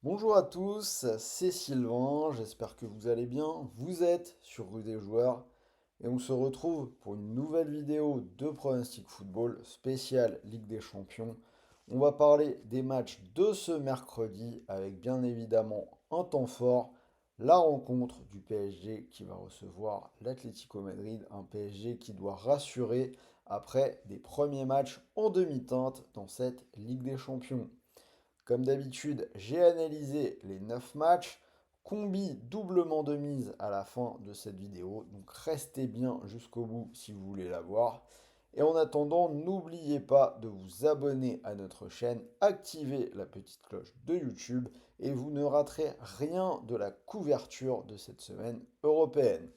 Bonjour à tous, c'est Sylvain, j'espère que vous allez bien. Vous êtes sur Rue des Joueurs et on se retrouve pour une nouvelle vidéo de Pronostic Football spéciale Ligue des Champions. On va parler des matchs de ce mercredi avec bien évidemment un temps fort, la rencontre du PSG qui va recevoir l'Atlético Madrid, un PSG qui doit rassurer après des premiers matchs en demi-teinte dans cette Ligue des Champions. Comme d'habitude, j'ai analysé les 9 matchs, combi doublement de mise à la fin de cette vidéo, donc restez bien jusqu'au bout si vous voulez la voir. Et en attendant, n'oubliez pas de vous abonner à notre chaîne, activer la petite cloche de YouTube et vous ne raterez rien de la couverture de cette semaine européenne.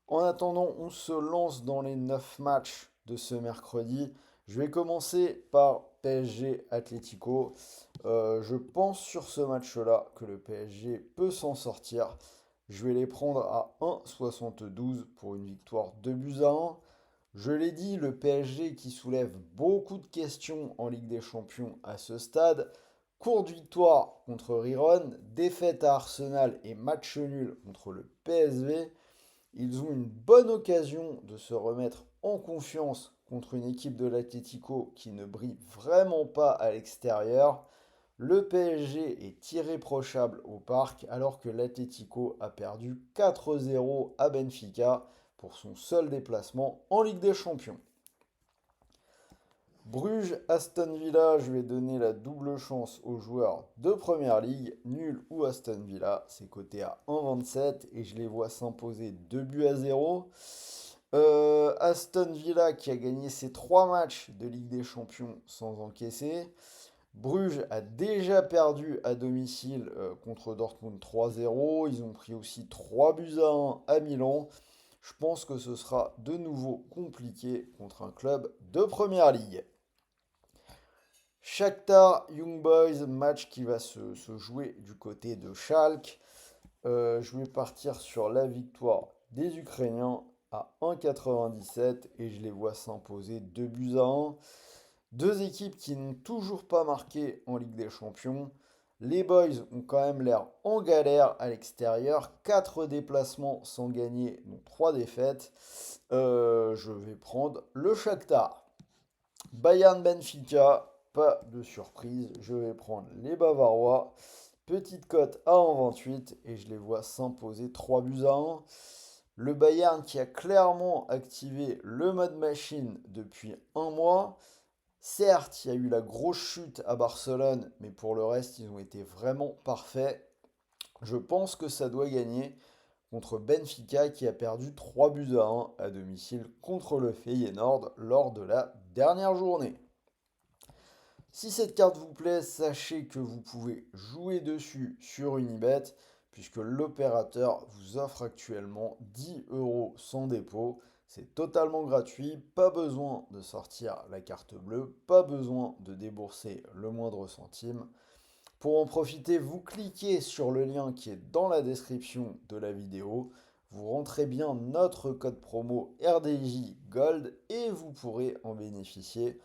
En attendant, on se lance dans les 9 matchs de ce mercredi. Je vais commencer par PSG Atlético. Je pense sur ce match-là que le PSG peut s'en sortir. Je vais les prendre à 1,72 pour une victoire 2 buts à 1. Je l'ai dit, le PSG qui soulève beaucoup de questions en Ligue des Champions à ce stade. Courte victoire contre Riron, défaite à Arsenal et match nul contre le PSV. Ils ont une bonne occasion de se remettre en confiance contre une équipe de l'Atlético qui ne brille vraiment pas à l'extérieur. Le PSG est irréprochable au parc alors que l'Atlético a perdu 4-0 à Benfica pour son seul déplacement en Ligue des Champions. Bruges-Aston Villa, je vais donner la double chance aux joueurs de Première Ligue, nul ou Aston Villa, c'est coté à 1,27 et je les vois s'imposer 2 buts à 0. Aston Villa qui a gagné ses 3 matchs de Ligue des Champions sans encaisser. Bruges a déjà perdu à domicile contre Dortmund 3-0. Ils ont pris aussi 3 buts à 1 à Milan. Je pense que ce sera de nouveau compliqué contre un club de Première Ligue. Shakhtar Young Boys, match qui va se jouer du côté de Schalke. Je vais partir sur la victoire des Ukrainiens à 1,97 et je les vois s'imposer 2 buts à 1. Deux équipes qui n'ont toujours pas marqué en Ligue des Champions. Les Boys ont quand même l'air en galère à l'extérieur. 4 déplacements sans gagner, donc 3 défaites. Je vais prendre le Shakhtar. Bayern Benfica, pas de surprise. Je vais prendre les Bavarois. Petite cote à 1,28 et je les vois s'imposer 3 buts à 1. Le Bayern qui a clairement activé le mode machine depuis un mois. Certes, il y a eu la grosse chute à Barcelone, mais pour le reste, ils ont été vraiment parfaits. Je pense que ça doit gagner contre Benfica qui a perdu 3 buts à 1 à domicile contre le Feyenoord lors de la dernière journée. Si cette carte vous plaît, sachez que vous pouvez jouer dessus sur Unibet, puisque l'opérateur vous offre actuellement 10 euros sans dépôt. C'est totalement gratuit, pas besoin de sortir la carte bleue, pas besoin de débourser le moindre centime. Pour en profiter, vous cliquez sur le lien qui est dans la description de la vidéo. Vous rentrez bien notre code promo RDJ Gold et vous pourrez en bénéficier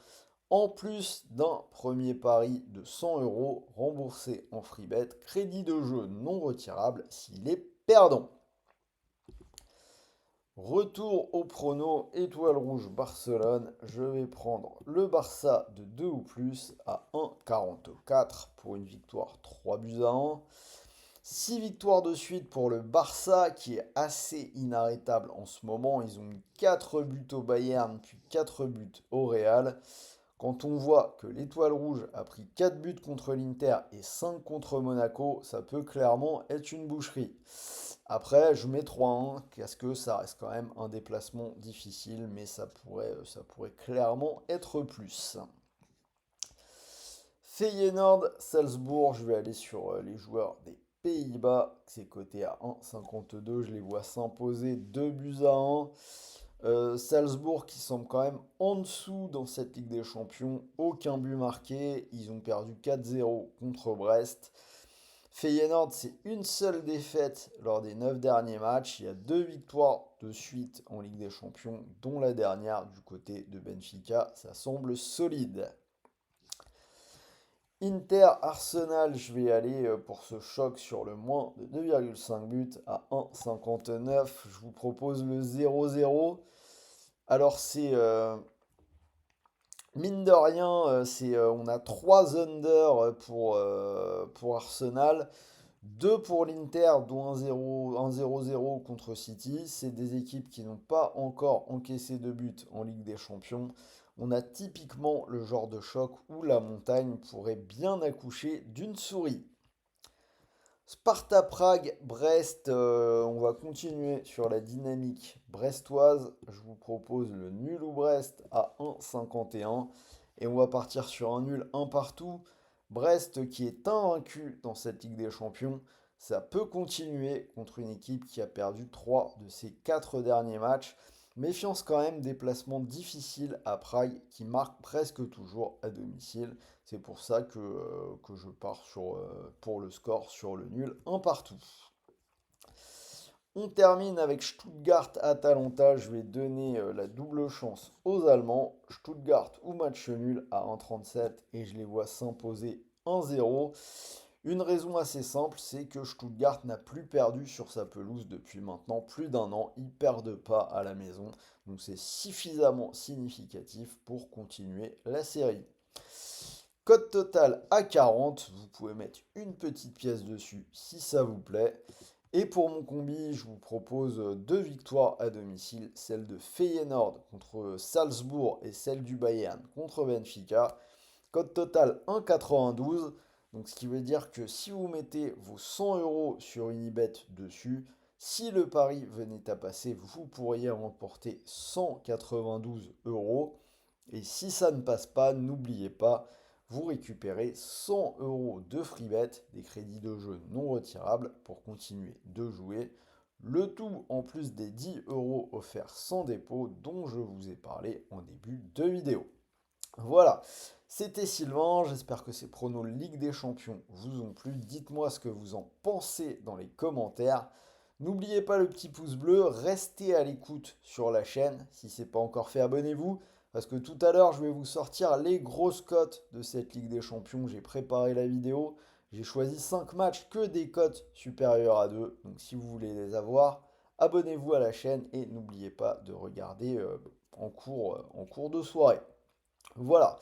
en plus d'un premier pari de 100 euros remboursé en freebet, crédit de jeu non retirable s'il est perdant. Retour au prono, étoile rouge Barcelone, je vais prendre le Barça de 2 ou plus à 1,44 pour une victoire 3 buts à 1. 6 victoires de suite pour le Barça qui est assez inarrêtable en ce moment. Ils ont mis 4 buts au Bayern puis 4 buts au Real. Quand on voit que l'Étoile Rouge a pris 4 buts contre l'Inter et 5 contre Monaco, ça peut clairement être une boucherie. Après, je mets 3-1, parce que ça reste quand même un déplacement difficile, mais ça pourrait clairement être plus. Feyenoord, Salzbourg, je vais aller sur les joueurs des Pays-Bas. C'est coté à 1,52, je les vois s'imposer 2 buts à 1. Salzbourg qui semble quand même en dessous dans cette Ligue des Champions. Aucun but marqué. Ils ont perdu 4-0 contre Brest. Feyenoord, c'est une seule défaite lors des 9 derniers matchs. Il y a 2 victoires de suite en Ligue des Champions, dont la dernière du côté de Benfica. Ça semble solide. Inter-Arsenal, je vais aller pour ce choc sur le moins de 2,5 buts à 1,59. Je vous propose le 0-0. Alors c'est mine de rien, on a 3 under pour Arsenal, 2 pour l'Inter, dont 1-0 contre City. C'est des équipes qui n'ont pas encore encaissé de but en Ligue des Champions. On a typiquement le genre de choc où la montagne pourrait bien accoucher d'une souris. Sparta Prague, Brest, on va continuer sur la dynamique brestoise. Je vous propose le nul ou Brest à 1,51 et on va partir sur un nul un partout. Brest qui est invaincu dans cette Ligue des Champions, ça peut continuer contre une équipe qui a perdu 3 de ses 4 derniers matchs. Méfiance quand même, déplacement difficile à Prague qui marque presque toujours à domicile. C'est pour ça que je pars pour le score sur le nul, un partout. On termine avec Stuttgart-Atalanta. Je vais donner la double chance aux Allemands. Stuttgart ou match nul à 1,37 et je les vois s'imposer 1-0. Une raison assez simple, c'est que Stuttgart n'a plus perdu sur sa pelouse depuis maintenant plus d'un an. Ils perdent pas à la maison. Donc c'est suffisamment significatif pour continuer la série. Code total à 40, vous pouvez mettre une petite pièce dessus si ça vous plaît. Et pour mon combi, je vous propose 2 victoires à domicile, celle de Feyenoord contre Salzbourg et celle du Bayern contre Benfica. Code total 1,92. Donc ce qui veut dire que si vous mettez vos 100 euros sur Unibet dessus, si le pari venait à passer, vous pourriez remporter 192 euros. Et si ça ne passe pas, n'oubliez pas, vous récupérez 100 euros de freebet, des crédits de jeu non retirables pour continuer de jouer. Le tout en plus des 10 euros offerts sans dépôt dont je vous ai parlé en début de vidéo. Voilà, c'était Sylvain, j'espère que ces pronos Ligue des Champions vous ont plu. Dites-moi ce que vous en pensez dans les commentaires. N'oubliez pas le petit pouce bleu, restez à l'écoute sur la chaîne. Si ce n'est pas encore fait, abonnez-vous. Parce que tout à l'heure, je vais vous sortir les grosses cotes de cette Ligue des Champions. J'ai préparé la vidéo. J'ai choisi 5 matchs que des cotes supérieures à 2. Donc si vous voulez les avoir, abonnez-vous à la chaîne et n'oubliez pas de regarder en cours de soirée. Voilà.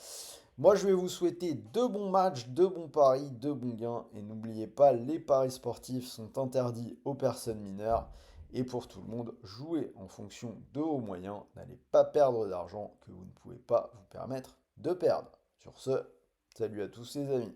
Moi, je vais vous souhaiter de bons matchs, de bons paris, de bons gains. Et n'oubliez pas, les paris sportifs sont interdits aux personnes mineures. Et pour tout le monde, jouez en fonction de vos moyens. N'allez pas perdre d'argent que vous ne pouvez pas vous permettre de perdre. Sur ce, salut à tous les amis.